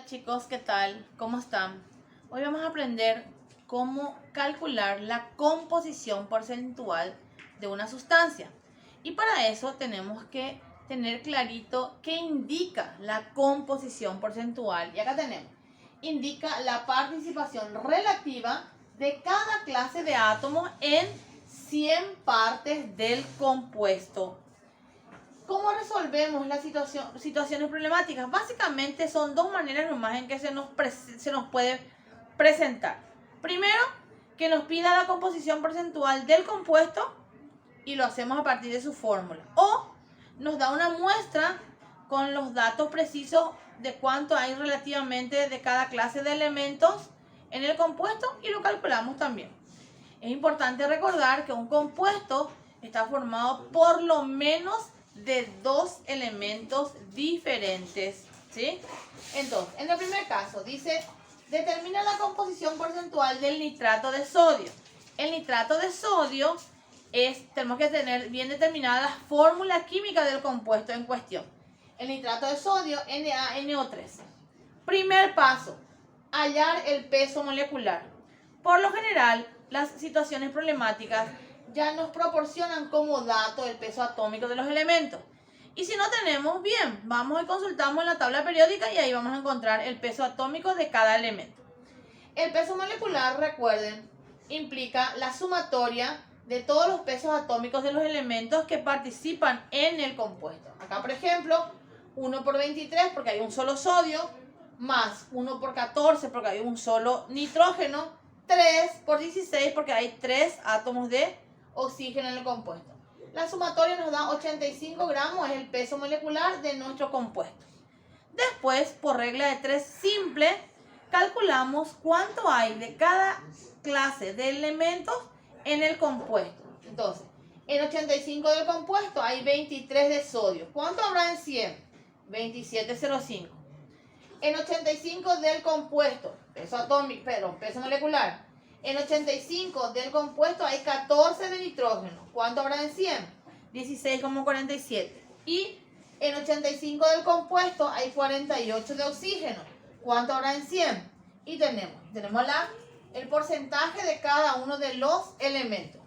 chicos, ¿qué tal? ¿Cómo están? Hoy vamos a aprender cómo calcular la composición porcentual de una sustancia. Y para eso tenemos que tener clarito qué indica la composición porcentual. Y acá tenemos, indica la participación relativa de cada clase de átomos en 100 partes del compuesto. ¿Cómo resolvemos las situaciones problemáticas? Básicamente son dos maneras nomás en que se nos puede presentar. Primero, que nos pida la composición porcentual del compuesto y lo hacemos a partir de su fórmula. O nos da una muestra con los datos precisos de cuánto hay relativamente de cada clase de elementos en el compuesto y lo calculamos también. Es importante recordar que un compuesto está formado por lo menos de dos elementos diferentes, ¿sí? Entonces, en el primer caso dice, determina la composición porcentual del nitrato de sodio. El nitrato de sodio tenemos que tener bien determinada la fórmula química del compuesto en cuestión. El nitrato de sodio, NaNO3. Primer paso, hallar el peso molecular. Por lo general, las situaciones problemáticas ya nos proporcionan como dato el peso atómico de los elementos. Y si no tenemos, bien, vamos y consultamos la tabla periódica y ahí vamos a encontrar el peso atómico de cada elemento. El peso molecular, recuerden, implica la sumatoria de todos los pesos atómicos de los elementos que participan en el compuesto. Acá, por ejemplo, 1 por 23 porque hay un solo sodio, más 1 por 14 porque hay un solo nitrógeno, 3 por 16 porque hay 3 átomos de oxígeno en el compuesto. La sumatoria nos da 85 gramos, es el peso molecular de nuestro compuesto. Después, por regla de 3 simple, calculamos cuánto hay de cada clase de elementos en el compuesto. Entonces, en 85 del compuesto hay 23 de sodio. ¿Cuánto habrá en 100? 27,05. En 85 del compuesto, peso atómico, peso molecular. En 85 del compuesto hay 14 de nitrógeno. ¿Cuánto habrá en 100? 16,47. Y en 85 del compuesto hay 48 de oxígeno. ¿Cuánto habrá en 100? Y tenemos el porcentaje de cada uno de los elementos.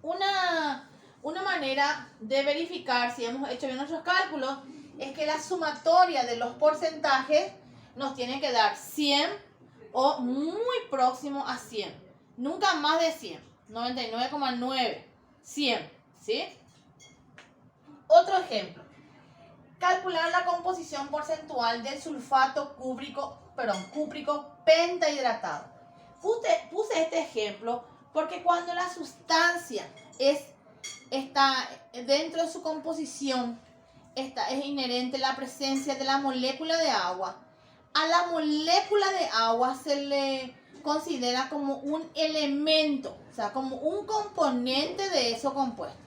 Una manera de verificar si hemos hecho bien nuestros cálculos es que la sumatoria de los porcentajes nos tiene que dar 100 o muy próximo a 100. Nunca más de 100. 99,9. 100. ¿Sí? Otro ejemplo. Calcular la composición porcentual del sulfato cúprico pentahidratado. Puse este ejemplo porque cuando la sustancia está dentro de su composición, es inherente la presencia de la molécula de agua. A la molécula de agua se le considera como un elemento, o sea, como un componente de ese compuesto.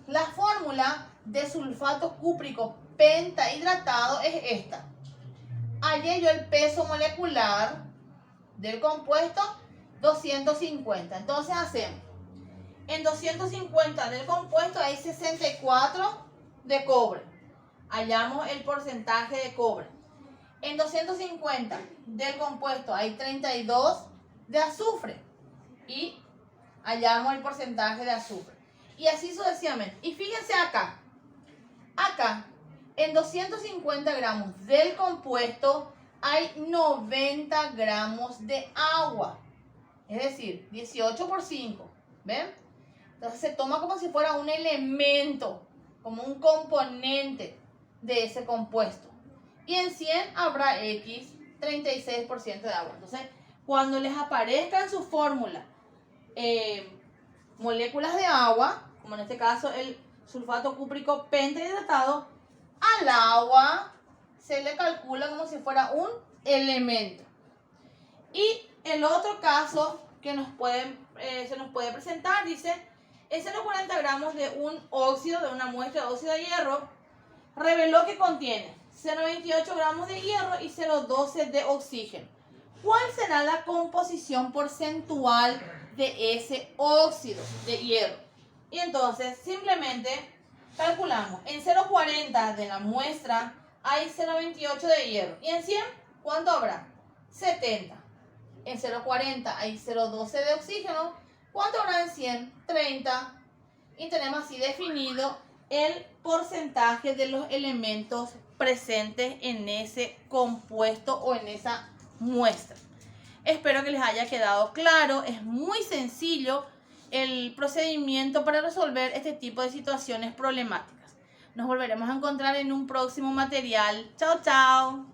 La fórmula de sulfato cúprico pentahidratado es esta. Hallé yo el peso molecular del compuesto 250. Entonces hacemos, en 250 del compuesto hay 64 de cobre. Hallamos el porcentaje de cobre. En 250 del compuesto hay 32 de azufre y hallamos el porcentaje de azufre. Y así sucesivamente. Y fíjense acá. Acá, en 250 gramos del compuesto hay 90 gramos de agua. Es decir, 18 por 5. ¿Ven? Entonces se toma como si fuera un elemento, como un componente de ese compuesto. Y en 100 habrá X, 36% de agua. Entonces, cuando les aparezca en su fórmula moléculas de agua, como en este caso el sulfato cúprico pentahidratado, al agua se le calcula como si fuera un elemento. Y el otro caso que se nos puede presentar, dice, en 0,40 gramos de un óxido, de una muestra de óxido de hierro, reveló que contiene 0,28 gramos de hierro y 0,12 de oxígeno. ¿Cuál será la composición porcentual de ese óxido de hierro? Y entonces simplemente calculamos en 0,40 de la muestra hay 0,28 de hierro. Y en 100, ¿cuánto habrá? 70. En 0,40 hay 0,12 de oxígeno. ¿Cuánto habrá en 100? 30. Y tenemos así definido el porcentaje de los elementos presentes en ese compuesto o en esa muestra. Espero que les haya quedado claro. Es muy sencillo el procedimiento para resolver este tipo de situaciones problemáticas. Nos volveremos a encontrar en un próximo material. Chao, chao.